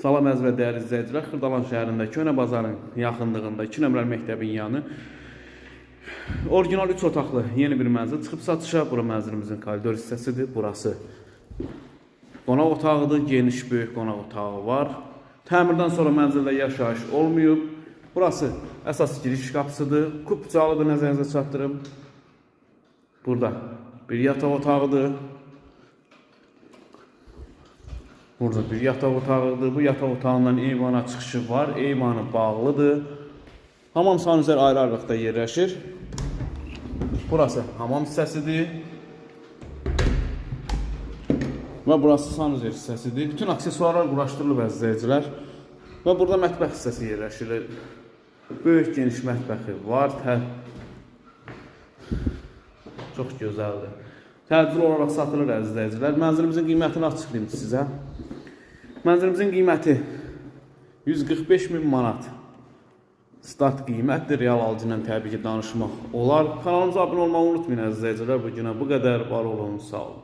Salam əziz və dəyərli izləyicilər, Xırdalan şəhərində Köhnə bazarın yaxınlığında 2 nömrəli məktəbin yanı orijinal 3 otaqlı yeni bir mənzil çıxıb satışa. Bura mənzilimizin koridor hissəsidir. Burası qonaq otağıdır, geniş böyük qonaq otağı var. Təmirdən sonra mənzildə yaşayış olmayıb. Burası əsas giriş qapısıdır. Kupcalıdır, nəzərinizə çatdırım. Burada bir yataq otağıdır. Burada bir yataq otağıdır. Bu yataq otağından eyvana çıxışı var. Eyvanı bağlıdır. Hamam sanuzər ayrı-ayrılıqda yerləşir. Burası hamam hissəsidir. Və burası sanuzər hissəsidir. Bütün aksesuarlar quraşdırılıb əzizləyicilər. Və burada mətbəx hissəsi yerləşir. Böyük geniş mətbəxi var. Çox gözəldir. Təcil olaraq satılır əzizləyicilər. Mənzilimizin qiymətini açıqlayım sizə. Mənzilimizin qiyməti 145.000 manat. Start qiymətdir. Real alıcı ilə təbii ki danışmaq olar. Kanalımıza abunə olmağı unutmayın əzizləyicilər. Bu günə bu qədər. Var olun, sağ olun.